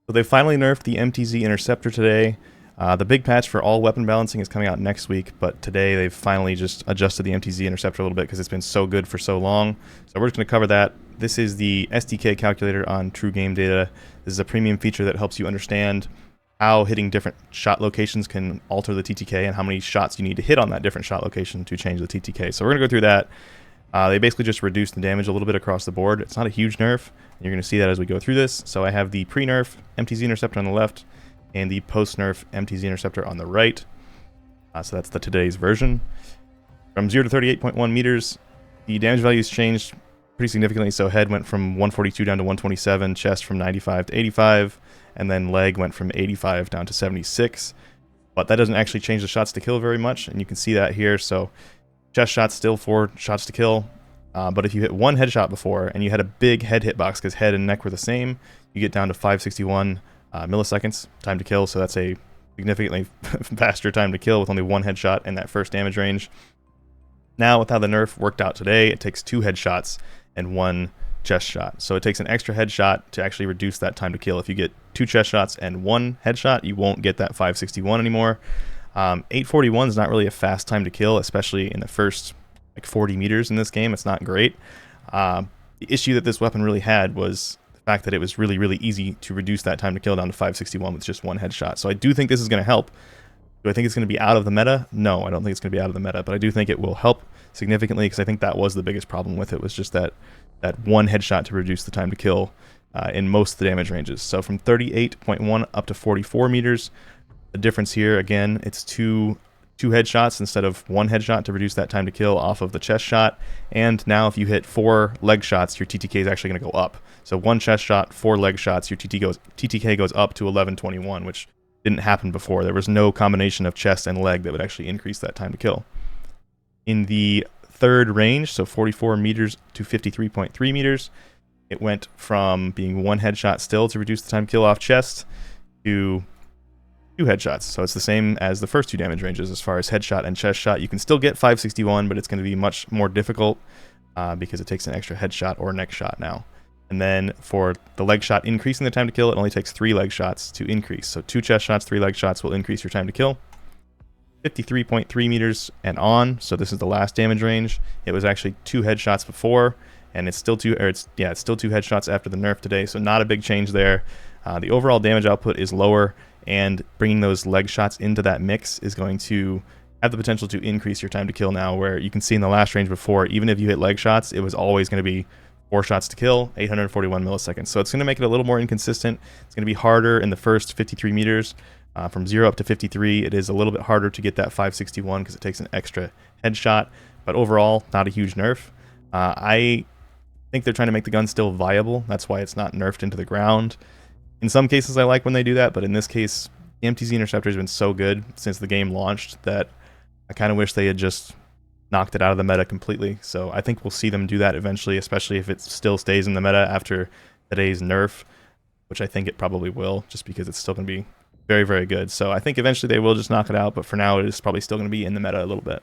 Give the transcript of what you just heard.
So they finally nerfed the MTZ Interceptor today. The big patch for all weapon balancing is coming out next week, but today they've finally just adjusted the MTZ Interceptor a little bit because it's been so good for so long. So we're just going to cover that. This is the SDK calculator on True Game Data. This is a premium feature that helps you understand how hitting different shot locations can alter the TTK and how many shots you need to hit on that different shot location to change the TTK. So we're going to go through that. They basically just reduced the damage a little bit across the board. It's not a huge nerf. You're going to see that as we go through this. So I have the pre-nerf MTZ Interceptor on the left and the post-nerf MTZ Interceptor on the right. So that's the today's version. From 0 to 38.1 meters, the damage values changed pretty significantly. So head went from 142 down to 127, chest from 95 to 85, and then leg went from 85 down to 76. But that doesn't actually change the shots to kill very much, and you can see that here. So chest shots still 4 shots to kill, but if you hit one headshot before and you had a big head hitbox because head and neck were the same, you get down to 561 milliseconds time to kill. So that's a significantly faster time to kill with only one headshot in that first damage range. Now with how the nerf worked out today, it takes 2 headshots and 1 chest shot. So it takes an extra headshot to actually reduce that time to kill. If you get 2 chest shots and 1 headshot, you won't get that 561 anymore. 841 is not really a fast time to kill, especially in the first like 40 meters in this game. It's not great. The issue that this weapon really had was the fact that it was really, really easy to reduce that time to kill down to 561 with just 1 headshot. So I do think this is going to help. Do I think it's going to be out of the meta? No, I don't think it's going to be out of the meta, but I do think it will help significantly because I think that was the biggest problem with it, was just that 1 headshot to reduce the time to kill in most of the damage ranges. So from 38.1 up to 44 meters, the difference here, again, it's two headshots instead of 1 headshot to reduce that time to kill off of the chest shot. And now if you hit 4 leg shots, your TTK is actually going to go up. So 1 chest shot, 4 leg shots, your TTK goes up to 1121, which didn't happen before. There was no combination of chest and leg that would actually increase that time to kill. In the third range, so 44 meters to 53.3 meters, it went from being 1 headshot still to reduce the time to kill off chest to 2 headshots. So it's the same as the first 2 damage ranges as far as headshot and chest shot. You can still get 561, but it's going to be much more difficult because it takes an extra headshot or neck shot now. And then for the leg shot increasing the time to kill, it only takes 3 leg shots to increase. So 2 chest shots, 3 leg shots will increase your time to kill. 53.3 meters and on, so this is the last damage range. It was actually 2 headshots before, and it's still 2 headshots after the nerf today, so not a big change there. The overall damage output is lower, and bringing those leg shots into that mix is going to have the potential to increase your time to kill now, where you can see in the last range before, even if you hit leg shots, it was always going to be 4 shots to kill, 841 milliseconds. So it's going to make it a little more inconsistent. It's going to be harder in the first 53 meters. From 0 up to 53, it is a little bit harder to get that 561 because it takes an extra headshot. But overall, not a huge nerf. I think they're trying to make the gun still viable. That's why it's not nerfed into the ground. In some cases, I like when they do that, but in this case, the MTZ Interceptor has been so good since the game launched that I kind of wish they had just knocked it out of the meta completely. So I think we'll see them do that eventually, especially if it still stays in the meta after today's nerf, which I think it probably will, just because it's still going to be very, very good. So I think eventually they will just knock it out, but for now it is probably still going to be in the meta a little bit.